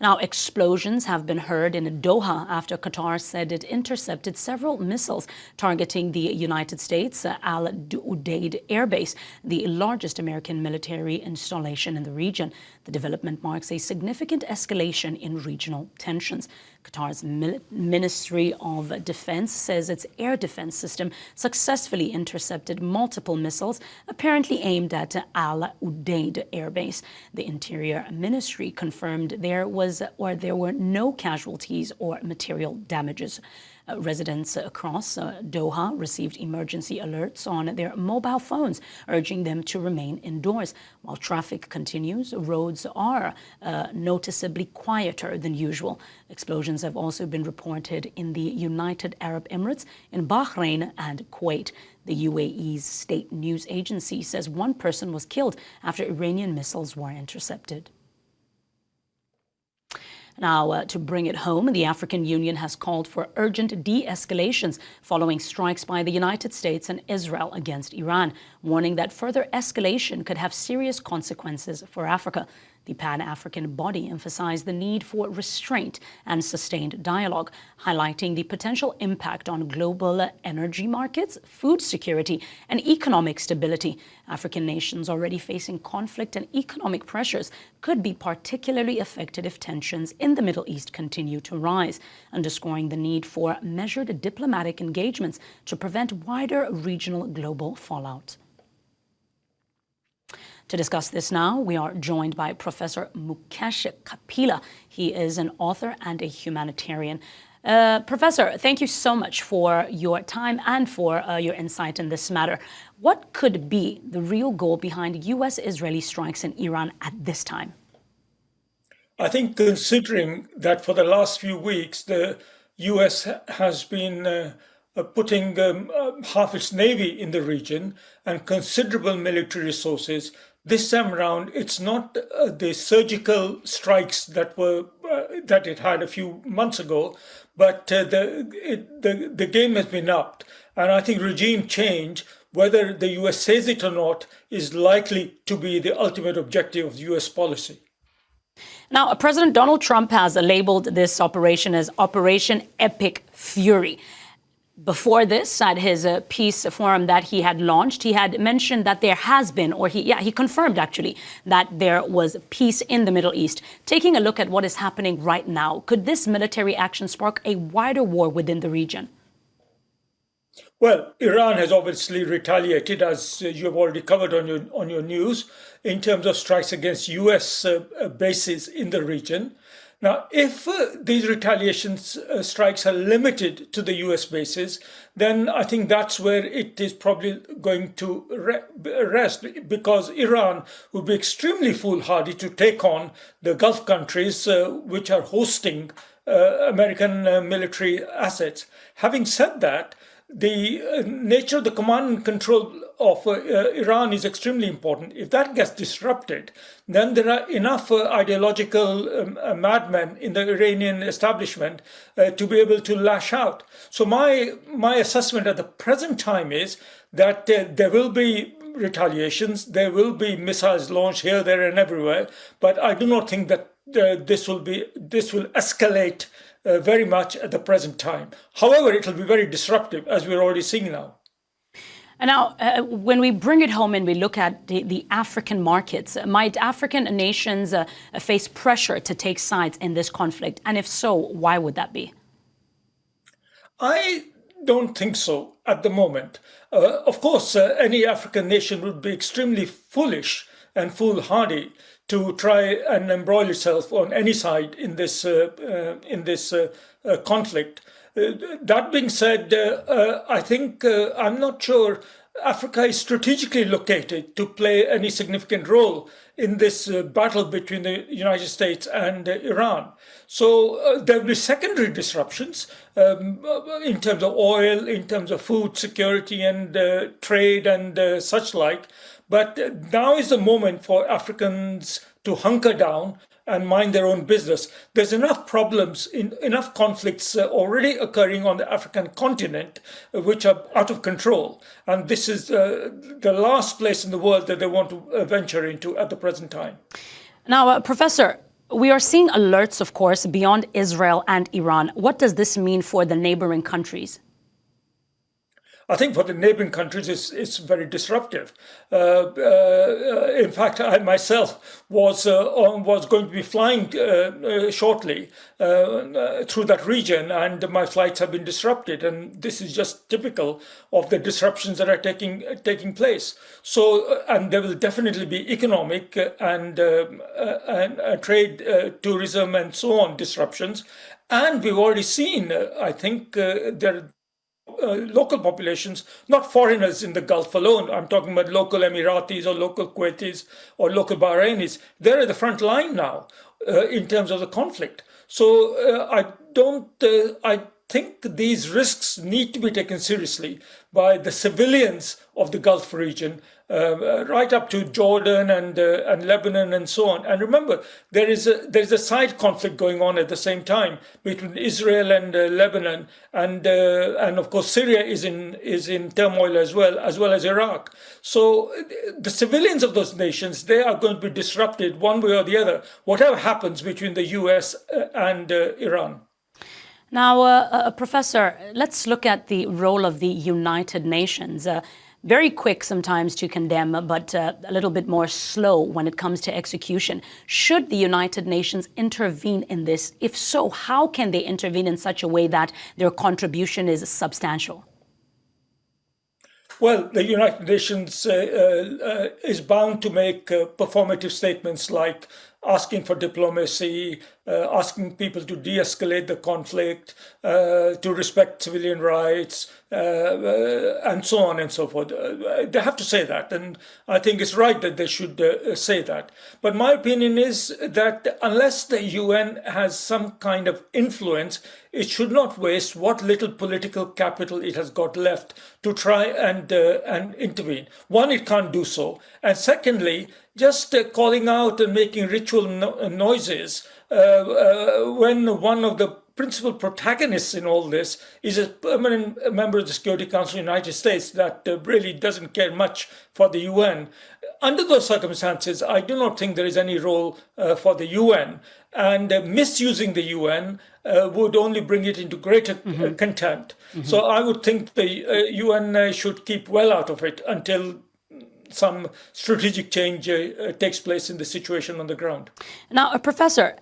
Now, explosions have been heard in Doha after Qatar said it intercepted several missiles targeting the United States Al Udeid airbase, the largest American military installation in the region. The development marks a significant escalation in regional tensions. Qatar's Ministry of Defense says its air defense system successfully intercepted multiple missiles apparently aimed at Al Udeid airbase. The Interior Ministry confirmed there were no casualties or material damages. Residents across Doha received emergency alerts on their mobile phones, urging them to remain indoors. While traffic continues, roads are noticeably quieter than usual. Explosions have also been reported in the United Arab Emirates, in Bahrain and Kuwait. The UAE's state news agency says one person was killed after Iranian missiles were intercepted. Now, to bring it home, the African Union has called for urgent de-escalations following strikes by the United States and Israel against Iran, warning that further escalation could have serious consequences for Africa. The Pan-African body emphasized the need for restraint and sustained dialogue, highlighting the potential impact on global energy markets, food security, and economic stability. African nations already facing conflict and economic pressures could be particularly affected if tensions in the Middle East continue to rise, underscoring the need for measured diplomatic engagements to prevent wider regional global fallout. To discuss this now, we are joined by Professor Mukesh Kapila. He is an author and a humanitarian. Professor, thank you so much for your time and for your insight in this matter. What could be the real goal behind U.S.-Israeli strikes in Iran at this time? I think considering that for the last few weeks, the U.S. has been putting half its navy in the region and considerable military resources. This time around, it's not the surgical strikes that it had a few months ago, but the game has been upped. And I think regime change, whether the US says it or not, is likely to be the ultimate objective of US policy. Now, President Donald Trump has labeled this operation as Operation Epic Fury. Before this, at his peace forum that he had launched, he had mentioned that there has been, or he confirmed actually, that there was peace in the Middle East. Taking a look at what is happening right now, could this military action spark a wider war within the region? Well, Iran has obviously retaliated, as you have already covered on your news, in terms of strikes against US bases in the region. Now, if these retaliation strikes are limited to the US bases, then I think that's where it is probably going to rest, because Iran would be extremely foolhardy to take on the Gulf countries which are hosting American military assets. Having said that, the nature of the command and control of Iran is extremely important. If that gets disrupted, then there are enough ideological madmen in the Iranian establishment to be able to lash out. So my assessment at the present time is that there will be retaliations, there will be missiles launched here, there, and everywhere, but I do not think that this will escalate very much at the present time. However, it will be very disruptive, as we're already seeing now. And now, when we bring it home and we look at the African markets, might African nations face pressure to take sides in this conflict? And if so, why would that be? I don't think so at the moment. Of course, any African nation would be extremely foolish and foolhardy to try and embroil itself on any side in this conflict. That being said, I think I'm not sure Africa is strategically located to play any significant role in this battle between the United States and Iran. So there will be secondary disruptions in terms of oil, in terms of food security and trade and such like. But now is the moment for Africans to hunker down and mind their own business. There's enough problems, enough conflicts already occurring on the African continent, which are out of control. And this is the last place in the world that they want to venture into at the present time. Now, Professor, We are seeing alerts, of course, beyond Israel and Iran. What does this mean for the neighboring countries? I think for the neighboring countries, it's very disruptive. In fact, I myself was going to be flying shortly through that region, and my flights have been disrupted. And this is just typical of the disruptions that are taking place. So, and there will definitely be economic and trade, tourism, and so on disruptions. And we've already seen, I think, there local populations, not foreigners in the Gulf alone. I'm talking about local Emiratis or local Kuwaitis or local Bahrainis. They're at the front line now in terms of the conflict. So I think these risks need to be taken seriously by the civilians of the Gulf region, right up to Jordan and Lebanon and so on. And remember, there's a side conflict going on at the same time between Israel and Lebanon, and of course Syria is in turmoil as well as Iraq. So the civilians of those nations, they are going to be disrupted one way or the other, whatever happens between the US and Iran. Now, Professor, let's look at the role of the United Nations. Very quick sometimes to condemn, but a little bit more slow when it comes to execution. Should the United Nations intervene in this? If so, how can they intervene in such a way that their contribution is substantial? Well, the United Nations is bound to make performative statements like asking for diplomacy, asking people to de-escalate the conflict, to respect civilian rights, and so on and so forth. They have to say that, and I think it's right that they should say that. But my opinion is that unless the UN has some kind of influence, it should not waste what little political capital it has got left to try and intervene. One, it can't do so, and secondly, just calling out and making ritual noises when one of the principal protagonists in all this is a permanent member of the Security Council of the United States that really doesn't care much for the UN. Under those circumstances, I do not think there is any role for the UN, and misusing the UN would only bring it into greater contempt. So I would think the UN should keep well out of it until some strategic change takes place in the situation on the ground. Now, Professor,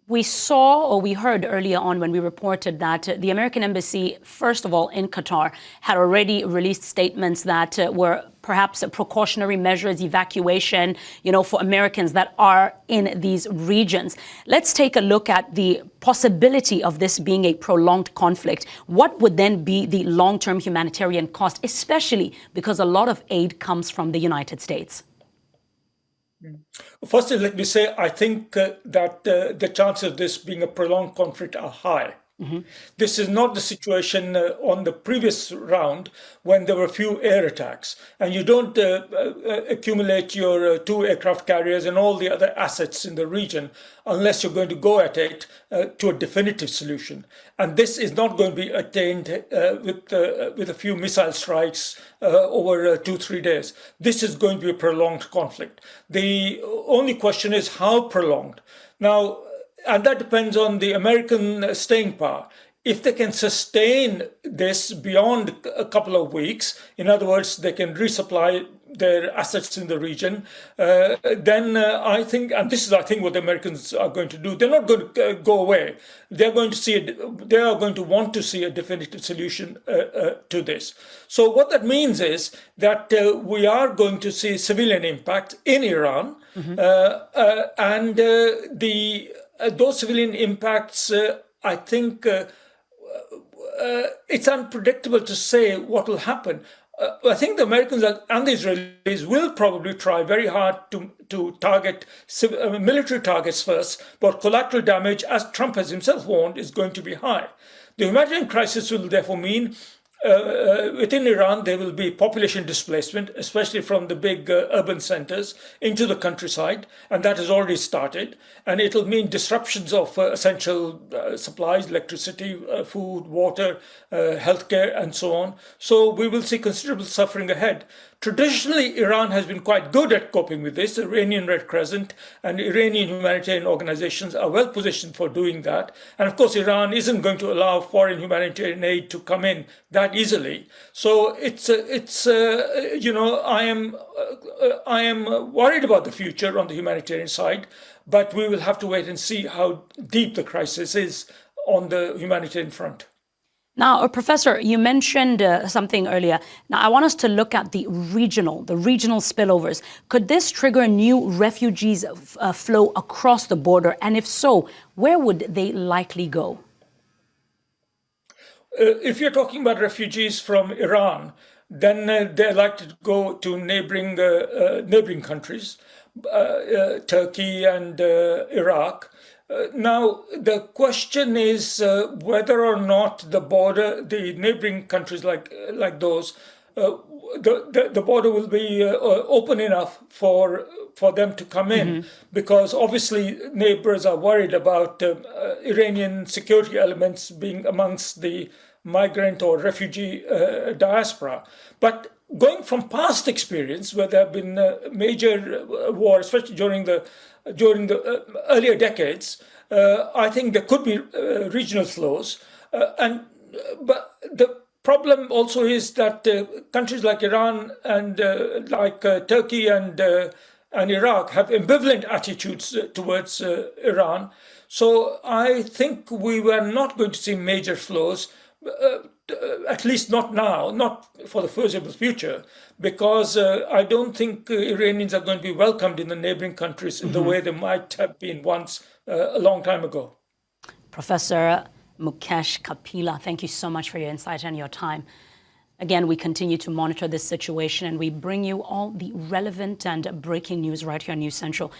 we saw or we heard earlier on when we reported that the American embassy, first of all, in Qatar, had already released statements that were perhaps precautionary measures, evacuation, for Americans that are in these regions. Let's take a look at the possibility of this being a prolonged conflict. What would then be the long-term humanitarian cost, especially because a lot of aid comes from the United States? Firstly, let me say, I think that the chances of this being a prolonged conflict are high. This is not the situation on the previous round when there were few air attacks, and you don't accumulate your two aircraft carriers and all the other assets in the region unless you're going to go at it to a definitive solution. And this is not going to be attained with a few missile strikes over 2-3 days. This is going to be a prolonged conflict. The only question is how prolonged. Now, and that depends on the American staying power. If they can sustain this beyond a couple of weeks, in other words, they can resupply their assets in the region, then I think, and this is, I think, what the Americans are going to do. They're not going to go away. They are going to want to see a definitive solution to this. So what that means is that we are going to see civilian impact in Iran, and those civilian impacts, I think it's unpredictable to say what will happen. I think the Americans and the Israelis will probably try very hard to target military targets first, but collateral damage, as Trump has himself warned, is going to be high. The humanitarian crisis will therefore mean within Iran, there will be population displacement, especially from the big urban centers into the countryside, and that has already started. And it'll mean disruptions of essential supplies, electricity, food, water, healthcare, and so on. So we will see considerable suffering ahead. Traditionally, Iran has been quite good at coping with this. The Iranian Red Crescent and Iranian humanitarian organizations are well positioned for doing that. And of course, Iran isn't going to allow foreign humanitarian aid to come in that easily. So I am worried about the future on the humanitarian side, but we will have to wait and see how deep the crisis is on the humanitarian front. Now, Professor, you mentioned something earlier. Now, I want us to look at the regional spillovers. Could this trigger new refugees flow across the border? And if so, where would they likely go? If you're talking about refugees from Iran, then they're likely to go to neighboring countries, Turkey and Iraq. Now, the question is whether or not the neighboring countries like those, the border will be open enough for them to come in, because obviously neighbors are worried about Iranian security elements being amongst the migrant or refugee diaspora. But going from past experience, where there have been major wars, especially during the earlier decades, I think there could be regional flows, but the problem also is that countries like Iran and like Turkey and Iraq have ambivalent attitudes towards Iran. So I think we were not going to see major flows, at least not now, not for the foreseeable future, because I don't think Iranians are going to be welcomed in the neighboring countries in the way they might have been once a long time ago. Professor Mukesh Kapila, thank you so much for your insight and your time. Again, we continue to monitor this situation and we bring you all the relevant and breaking news right here on News Central.